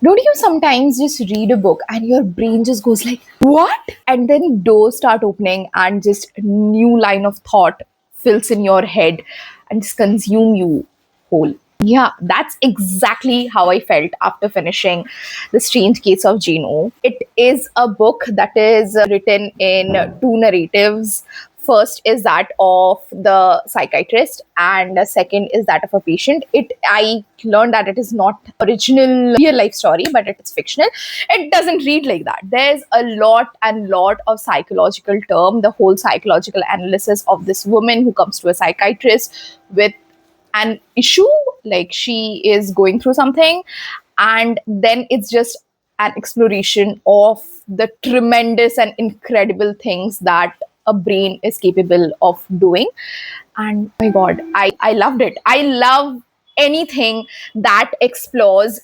Don't you sometimes just read a book and your brain just goes like, what? And then doors start opening and just a new line of thought fills in your head and just consume you whole. Yeah, that's exactly how I felt after finishing The Strange Case of Jane O. It is a book that is written in two narratives. First is that of the psychiatrist, and the second is that of a patient. I learned that it is not original real life story, but it is fictional. It doesn't read like that. There's a lot of psychological term, the whole psychological analysis of this woman who comes to a psychiatrist with an issue, like she is going through something, and then it's just an exploration of the tremendous and incredible things that a brain is capable of doing. And oh my god, I loved it. I love anything that explores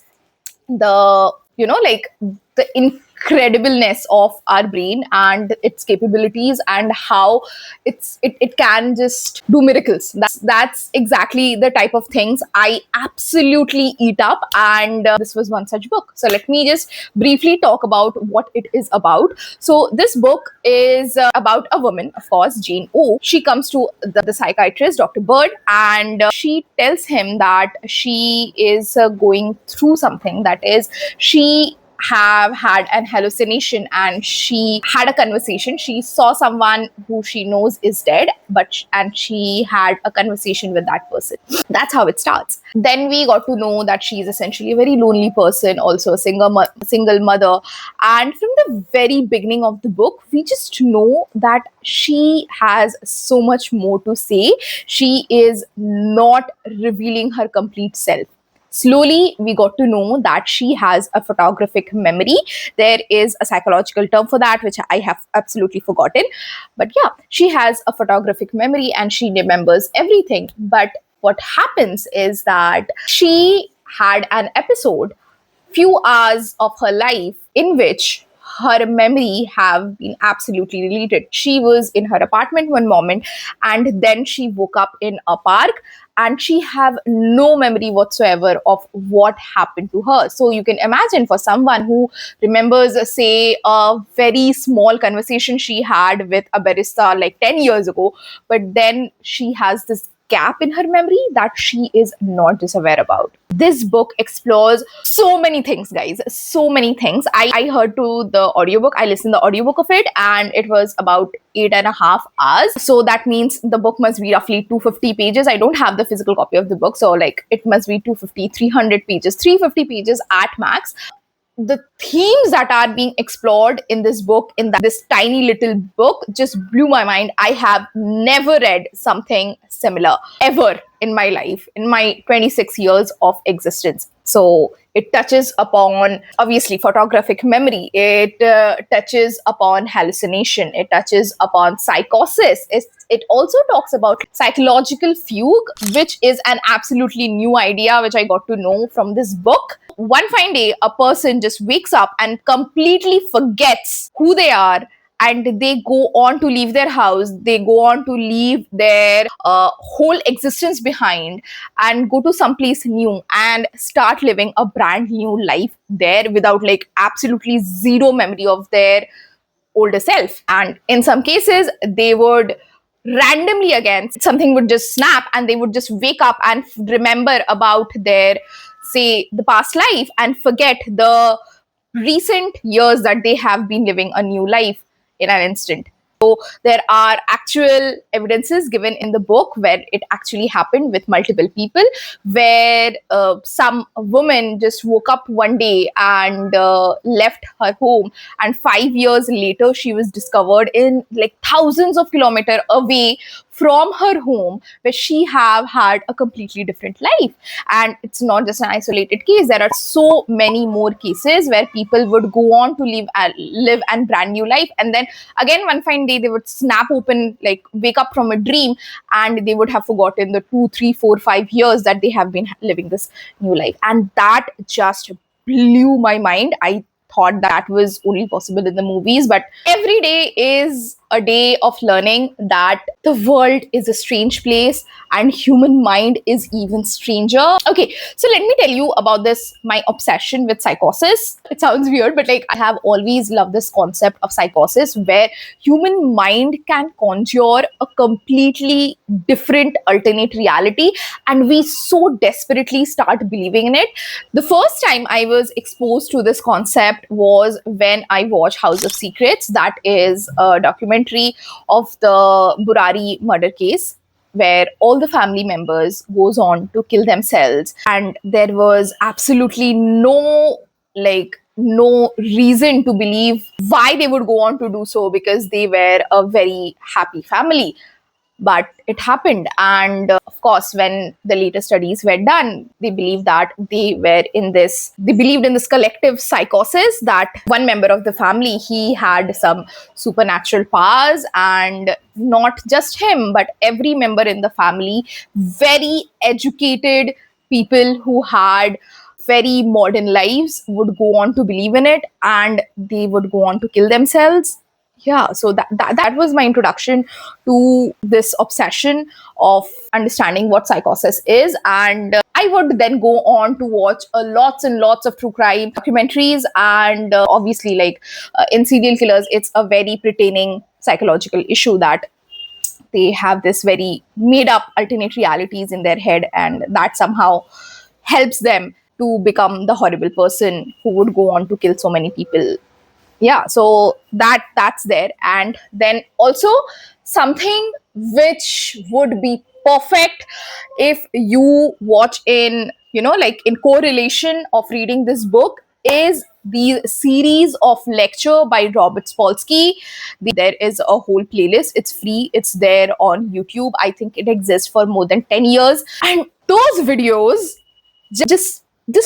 the, like, the incredibleness of our brain and its capabilities, and how it can just do miracles. That's exactly the type of things I absolutely eat up, and this was one such book. So let me just briefly talk about what it is about. So this book is about a woman, of course, Jane O. She comes to the psychiatrist, Dr. Bird, and she tells him that she is going through something. That is, she have had an hallucination and she had a conversation. She saw someone who she knows is dead, and she had a conversation with that person. That's how it starts. Then we got to know that she's essentially a very lonely person, also a single mother. And from the very beginning of the book, we just know that she has so much more to say. She is not revealing her complete self. Slowly, we got to know that she has a photographic memory. There is a psychological term for that, which I have absolutely forgotten. But yeah, she has a photographic memory and she remembers everything. But what happens is that she had an episode, few hours of her life, in which her memory have been absolutely deleted. She was in her apartment one moment, and then she woke up in a park, and she have no memory whatsoever of what happened to her. So you can imagine, for someone who remembers, say, a very small conversation she had with a barista like 10 years ago, but then she has this gap in her memory that she is not just aware about. This book explores so many things, guys. So many things. I heard to the audiobook. I listened to the audiobook of it, and it was about 8.5 hours. So that means the book must be roughly 250 pages. I don't have the physical copy of the book. So like it must be 250, 300 pages, 350 pages at max. The themes that are being explored in this book, this tiny little book, just blew my mind. I have never read something similar ever in my life, in my 26 years of existence. So it touches upon, obviously, photographic memory. It touches upon hallucination. It touches upon psychosis. It also talks about psychological fugue, which is an absolutely new idea, which I got to know from this book. One fine day, a person just wakes up and completely forgets who they are, and they go on to leave their house. They go on to leave their whole existence behind and go to someplace new and start living a brand new life there, without like absolutely zero memory of their older self. And in some cases, they would randomly, again, something would just snap and they would just wake up and remember about their, say, the past life, and forget the recent years that they have been living a new life in an instant. So there are actual evidences given in the book where it actually happened with multiple people, where some woman just woke up one day and left her home, and 5 years later she was discovered in like thousands of kilometers away from her home, where she have had a completely different life. And it's not just an isolated case. There are so many more cases where people would go on to live a brand new life, and then again one fine day they would snap open, like wake up from a dream, and they would have forgotten the 2, 3, 4, 5 years that they have been living this new life. And that just blew my mind. I thought that was only possible in the movies, but every day is a day of learning that the world is a strange place and human mind is even stranger. Okay, so let me tell you about this, my obsession with psychosis. It sounds weird, but like I have always loved this concept of psychosis where human mind can conjure a completely different alternate reality and we so desperately start believing in it. The first time I was exposed to this concept was when I watched House of Secrets. That is a documentary of the Burari murder case where all the family members goes on to kill themselves and there was absolutely no reason to believe why they would go on to do so because they were a very happy family, but it happened. And of course, when the later studies were done, they believed that they believed in this collective psychosis, that one member of the family, he had some supernatural powers, and not just him but every member in the family, very educated people who had very modern lives, would go on to believe in it and they would go on to kill themselves. Yeah, so that was my introduction to this obsession of understanding what psychosis is. And I would then go on to watch lots and lots of true crime documentaries, and obviously, in serial killers, it's a very pertaining psychological issue that they have this very made up alternate realities in their head, and that somehow helps them to become the horrible person who would go on to kill so many people. Yeah, so that's there. And then also something which would be perfect if you watch in, in correlation of reading this book, is the series of lecture by Robert Spolsky. There is a whole playlist, it's free, it's there on YouTube. I think it exists for more than 10 years, and those videos, just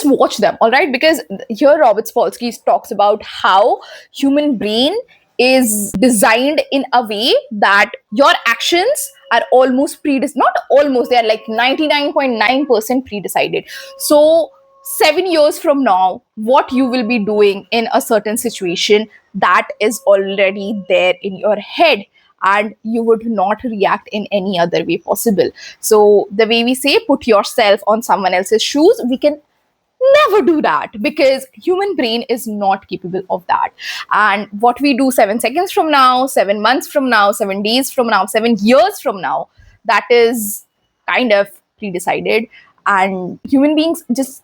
watch them, all right? Because here Robert Spolsky talks about how human brain is designed in a way that your actions are almost not almost, they are like 99.9% pre-decided. So 7 years from now, what you will be doing in a certain situation, that is already there in your head, and you would not react in any other way possible. So the way we say put yourself on someone else's shoes, we can never do that because human brain is not capable of that. And what we do 7 seconds from now, 7 months from now, 7 days from now, 7 years from now, that is kind of pre-decided, and human beings just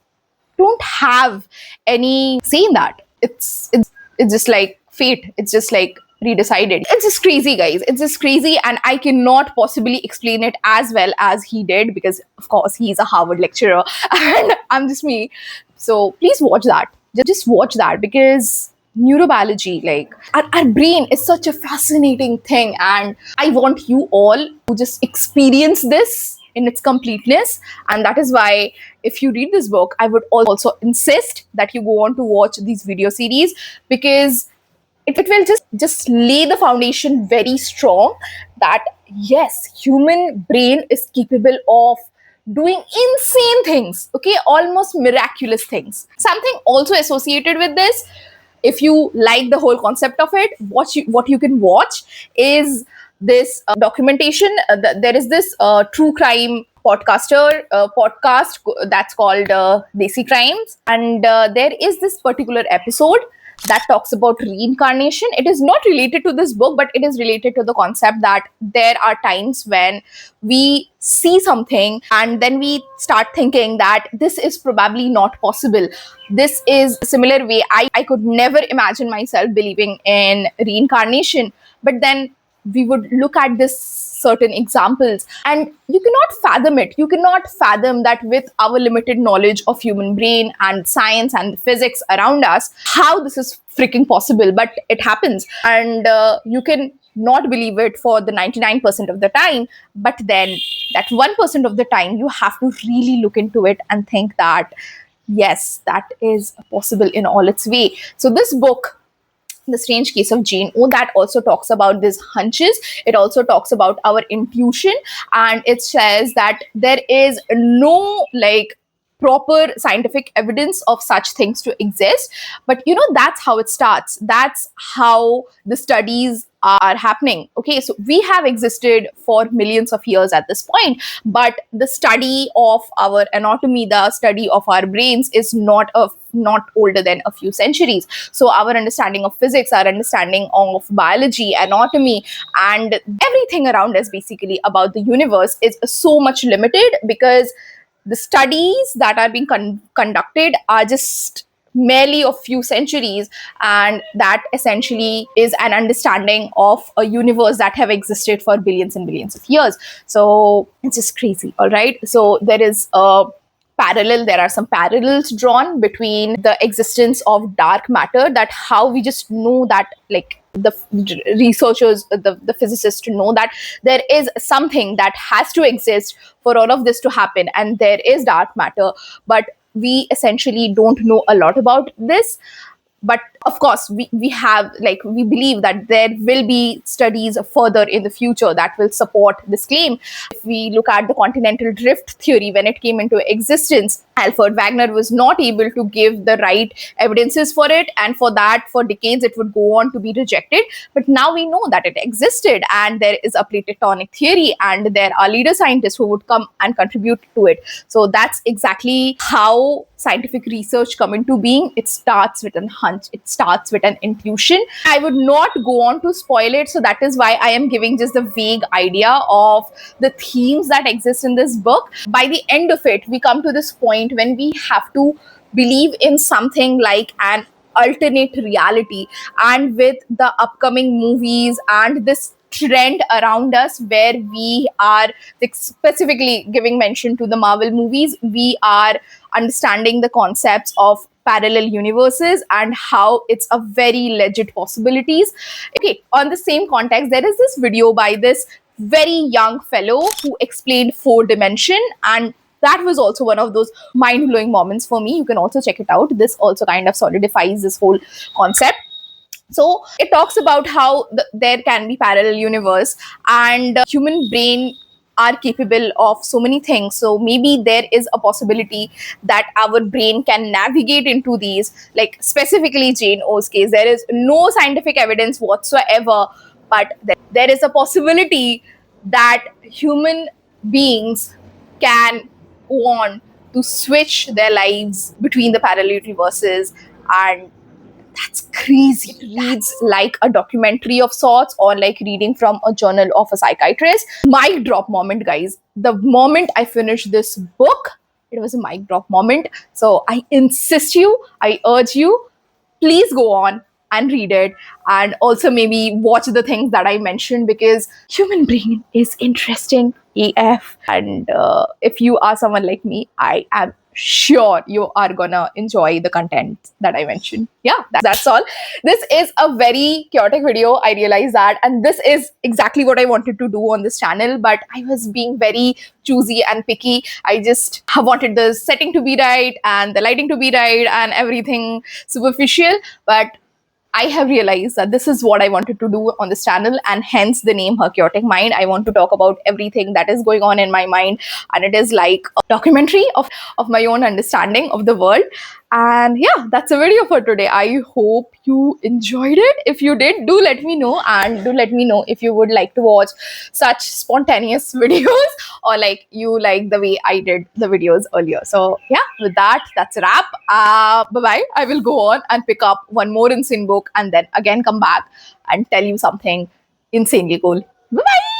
don't have any say in that. It's just like fate, it's just like pre-decided. It's just crazy, guys, it's just crazy, and I cannot possibly explain it as well as he did because of course he's a Harvard lecturer and I'm just me. So please watch that, just watch that, because neurobiology, like our brain is such a fascinating thing, and I want you all to just experience this in its completeness. And that is why if you read this book, I would also insist that you go on to watch these video series, because it will just lay the foundation very strong that yes, human brain is capable of doing insane things, okay, almost miraculous things. Something also associated with this, if you like the whole concept of it, what you can watch is this documentation. There is this true crime podcast that's called Desi Crimes, and there is this particular episode that talks about reincarnation. It is not related to this book, but it is related to the concept that there are times when we see something and then we start thinking that this is probably not possible. This is a similar way. I could never imagine myself believing in reincarnation, but then we would look at this certain examples and you cannot fathom it. You cannot fathom that with our limited knowledge of human brain and science and physics around us, how this is freaking possible, but it happens. And you can not believe it for the 99% of the time, but then that 1% of the time you have to really look into it and think that yes, that is possible in all its way. So this book, The Strange Case of Jane O, that also talks about these hunches. It also talks about our intuition, and it says that there is no proper scientific evidence of such things to exist. But that's how it starts. That's how the studies are happening. Okay, so we have existed for millions of years at this point, but the study of our anatomy, the study of our brains, is not older than a few centuries. So our understanding of physics, our understanding of biology, anatomy, and everything around us basically about the universe is so much limited, because the studies that are being conducted are just merely a few centuries, and that essentially is an understanding of a universe that have existed for billions and billions of years. So it's just crazy. All right, so there are some parallels drawn between the existence of dark matter, that how we just know that, like, the researchers, the physicists know that there is something that has to exist for all of this to happen, and there is dark matter, but we essentially don't know a lot about this. But of course, we have, like, we believe that there will be studies further in the future that will support this claim. If we look at the continental drift theory, when it came into existence, Alfred Wegener was not able to give the right evidences for it, and for that, for decades, it would go on to be rejected. But now we know that it existed, and there is a plate tectonic theory, and there are leader scientists who would come and contribute to it. So that's exactly how scientific research come into being. It starts with a hunch, it starts with an intuition. I would not go on to spoil it, so that is why I am giving just the vague idea of the themes that exist in this book. By the end of it, we come to this point when we have to believe in something like an alternate reality. And with the upcoming movies and this trend around us, where we are, like, specifically giving mention to the Marvel movies, we are understanding the concepts of parallel universes and how it's a very legit possibilities. Okay, on the same context, there is this video by this very young fellow who explained four dimension, and that was also one of those mind-blowing moments for me. You can also check it out. This also kind of solidifies this whole concept. So it talks about how there can be parallel universe, and human brain are capable of so many things. So maybe there is a possibility that our brain can navigate into these, like specifically Jane O's case. There is no scientific evidence whatsoever, but there is a possibility that human beings can go on to switch their lives between the parallel universes. And that's crazy. It reads like a documentary of sorts, or like reading from a journal of a psychiatrist. Mic drop moment, guys. The moment I finished this book, it was a mic drop moment. So I insist you, I urge you, please go on and read it, and also maybe watch the things that I mentioned, because human brain is interesting AF. And if you are someone like me, I am sure you are gonna enjoy the content that I mentioned. Yeah, that's all. This is a very chaotic video, I realize that, and this is exactly what I wanted to do on this channel, but I was being very choosy and picky. I just wanted the setting to be right and the lighting to be right and everything superficial. But I have realized that this is what I wanted to do on this channel, and hence the name Her Chaotic Mind. I want to talk about everything that is going on in my mind, and it is like a documentary of my own understanding of the world. And yeah, that's a video for today. I hope you enjoyed it. If you did, do let me know, and do let me know if you would like to watch such spontaneous videos, or like you like the way I did the videos earlier. So yeah, with that, that's a wrap. Bye-bye. I will go on and pick up one more insane book, and then again come back and tell you something insanely cool. Bye-bye.